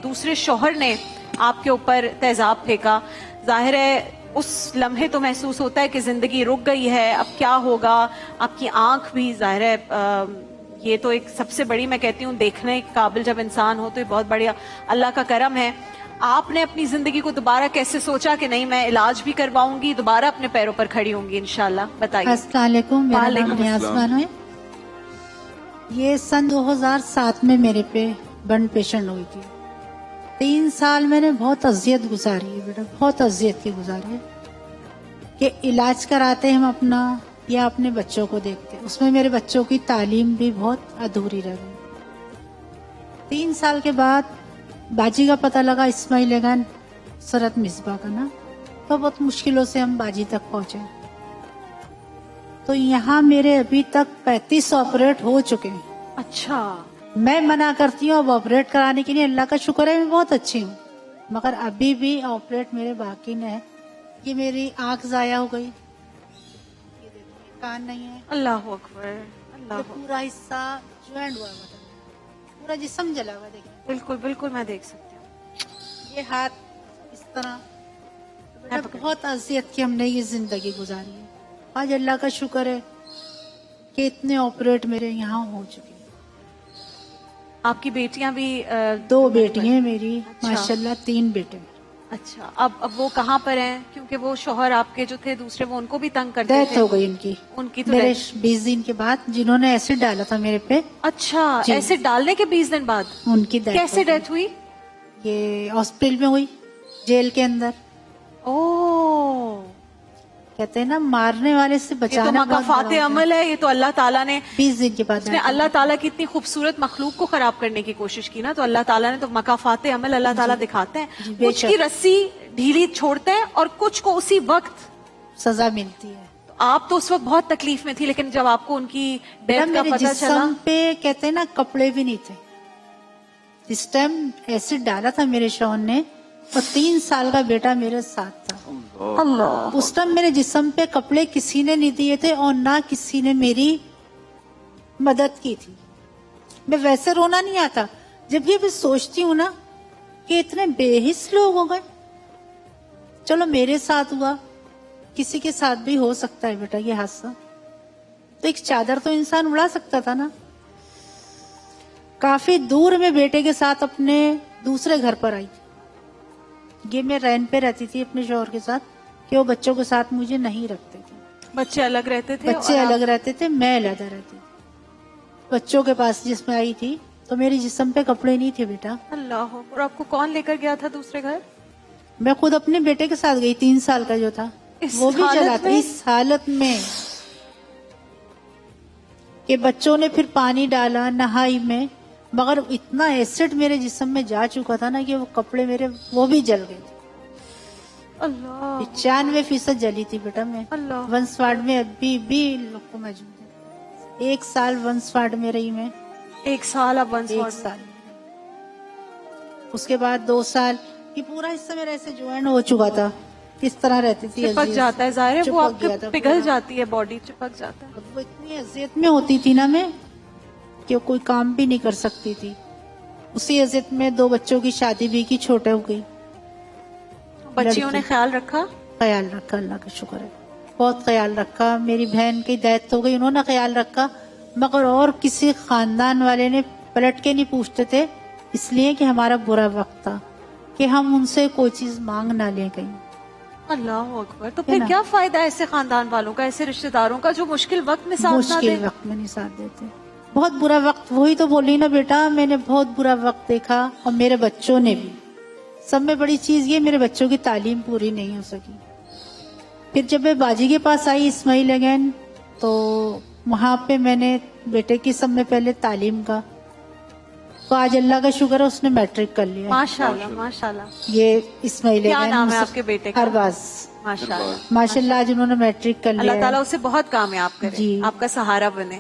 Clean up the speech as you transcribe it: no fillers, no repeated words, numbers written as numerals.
دوسرے شوہر نے آپ کے اوپر تیزاب پھینکا، ظاہر ہے اس لمحے تو محسوس ہوتا ہے کہ زندگی رک گئی ہے، اب کیا ہوگا. آپ کی آنکھ بھی ظاہر ہے یہ تو ایک سب سے بڑی میں کہتی ہوں دیکھنے کے قابل جب انسان ہو تو یہ بہت بڑی اللہ کا کرم ہے. آپ نے اپنی زندگی کو دوبارہ کیسے سوچا کہ نہیں میں علاج بھی کرواؤں گی، دوبارہ اپنے پیروں پر کھڑی ہوں گی انشاءاللہ؟ بتائیے. السلام علیکم، میرا نام نیاز بانو ہے. یہ سن 2007 میں میرے پہ برن پیشنٹ ہوئی تھی. 3 سال میں نے بہت اذیت گزاری ہے بیٹا، بہت اذیت کی گزاری ہے کہ علاج کراتے ہم اپنا یا اپنے بچوں کو دیکھتے، اس میں میرے بچوں کی تعلیم بھی بہت ادھوری رہ گئی. 3 سال کے بعد باجی کا پتہ لگا، اسماعیل گن سرت مصباح کا نا، تو بہت مشکلوں سے ہم باجی تک پہنچے. تو یہاں میرے ابھی تک 35 آپریٹ ہو چکے ہیں. اچھا. میں منع کرتی ہوں اب آپریٹ کرانے کے لیے، اللہ کا شکر ہے میں بہت اچھی ہوں، مگر ابھی بھی آپریٹ میرے باقی ہے. یہ میری آنکھ ضائع ہو گئی، یہ دیکھیے کان نہیں ہے، اللہ اکبر، اللہ یہ اکبر. پورا حصہ جوائنٹ ہوا ہوا تھا، پورا جسم جلا ہوا. دیکھیں بالکل بالکل میں دیکھ سکتی ہوں. یہ ہاتھ اس طرح. بہت اذیت کی ہم نے یہ زندگی گزاری ہے. آج اللہ کا شکر ہے کہ اتنے آپریٹ میرے یہاں ہو چکے ہیں. آپ کی بیٹیاں بھی 2 بیٹیاں ہیں میری، اچھا. ماشاءاللہ 3 بیٹے. اچھا. اب وہ کہاں پر ہیں؟ کیونکہ وہ شوہر آپ کے جو تھے دوسرے وہ ان کو بھی تنگ کرتے ڈیتھ تھے. ہو گئی ان کی، ان کی تو میرے death- 20 دن کے بعد، جنہوں نے ایسڈ ڈالا تھا میرے پہ اچھا. جی. ایسے ڈالنے کے 20 دن بعد ان کی ڈیتھ کیسے ڈیتھ ہوئی؟ یہ ہاسپٹل میں ہوئی، جیل کے اندر. اوہ، کہتے ہیں نا مارنے والے سے یہ تو بچانا بہت مکافات بڑا ہوتا عمل ہے. یہ تو اللہ تعالیٰ نے 20 دن کے بعد اس نے اللہ تعالیٰ کی اتنی خوبصورت مخلوق کو خراب کرنے کی کوشش کی نا، تو اللہ تعالیٰ نے تو مکافات عمل اللہ تعالیٰ دکھاتے ہیں. جی، بے کچھ شک. کی رسی ڈھیلی چھوڑتے ہیں اور کچھ کو اسی وقت. سزا ملتی ہے. تو آپ تو اس وقت بہت تکلیف میں تھی، لیکن جب آپ کو ان کی ڈیتھ کا میرے پتہ چلا. جسم پہ کہتے ہیں نا کپڑے بھی نہیں تھے. اس ٹائم ایسڈ ڈالا تھا میرے شوہر نے، اور 3 سال کا بیٹا میرے ساتھ تھا. اللہ. اس ٹائم میرے جسم پہ کپڑے کسی نے نہیں دیے تھے اور نہ کسی نے میری مدد کی تھی. میں ویسے رونا نہیں آتا جب یہ بھی سوچتی ہوں نا کہ اتنے بے حس لوگ ہو گئے. چلو میرے ساتھ ہوا، کسی کے ساتھ بھی ہو سکتا ہے بیٹا یہ حادثہ. تو ایک چادر تو انسان اڑا سکتا تھا نا. کافی دور میں بیٹے کے ساتھ اپنے دوسرے گھر پر آئی. یہ میں رین پہ رہتی تھی اپنے شوہر کے ساتھ کہ وہ بچوں کے ساتھ مجھے نہیں رکھتے تھے. بچے الگ رہتے تھے؟ بچے الگ رہتے تھے، میں علیحدہ رہتی تھی. بچوں کے پاس جس میں آئی تھی تو میری جسم پہ کپڑے نہیں تھے بیٹا. اللہ. اور آپ کو کون لے کر گیا تھا دوسرے گھر؟ میں خود اپنے بیٹے کے ساتھ گئی، 3 سال کا جو تھا، اس وہ بھی حالت چلا تھا. میں؟ اس حالت میں کہ بچوں نے پھر پانی ڈالا نہائی میں، مگر اتنا ایسڈ میرے جسم میں جا چکا تھا نا کہ وہ کپڑے میرے وہ بھی جل گئے تھے. اللہ. 95% جلی تھی بیٹا میں. اللہ. ونس وارڈ میں ابھی بھی لوگ کو موجود ہے. 1 سال ونس وارڈ میں رہی میں. 1 سال اب 1 سال. اس کے بعد 2 سال. یہ پورا حصہ میرا ایسے جوائن ہو چکا تھا. کس طرح رہتی تھی، چپک عزیز. جاتا ہے ظاہر ہے، وہ آپ چپک کے گیا تھا پگھل پورا. جاتی ہے، باڈی چپک جاتا ہے. وہ اتنی اذیت میں ہوتی تھی نا میں کہ کوئی کام بھی نہیں کر سکتی تھی. اسی اذیت میں 2 بچوں کی شادی بھی کی، چھوٹے ہو گئی. بچیوں نے خیال رکھا؟ خیال رکھا، اللہ کا شکر ہے، بہت خیال رکھا. میری بہن کی ڈیتھ ہو گئی، انہوں نے خیال رکھا، مگر اور کسی خاندان والے نے پلٹ کے نہیں پوچھتے تھے، اس لیے کہ ہمارا برا وقت تھا کہ ہم ان سے کوئی چیز مانگ نہ لیں کہیں. اللہ اکبر. تو پھر کیا فائدہ ایسے خاندان والوں کا، ایسے رشتہ داروں کا جو مشکل وقت میں ساتھ نہ دے؟ مشکل وقت میں نہیں ساتھ دیتے. بہت برا وقت، وہی تو بولی نا بیٹا، میں نے بہت برا وقت دیکھا، اور میرے بچوں نے بھی. سب میں بڑی چیز یہ میرے بچوں کی تعلیم پوری نہیں ہو سکی. پھر جب میں باجی کے پاس آئی اسماعیل اگین، تو وہاں پہ میں نے بیٹے کی سب میں پہلے تعلیم کا، تو آج اللہ کا شکر ہے اس نے میٹرک کر لیا. ماشاءاللہ ماشاءاللہ. یہ اسماعیل کیا اگین نام ہے آپ کے بیٹے کا؟ ارباز. ماشاءاللہ. ماشاءاللہ آج انہوں نے میٹرک کر لیا. اللہ تعالیٰ اسے بہت کامیاب کرے، جی. آپ کا سہارا بنے.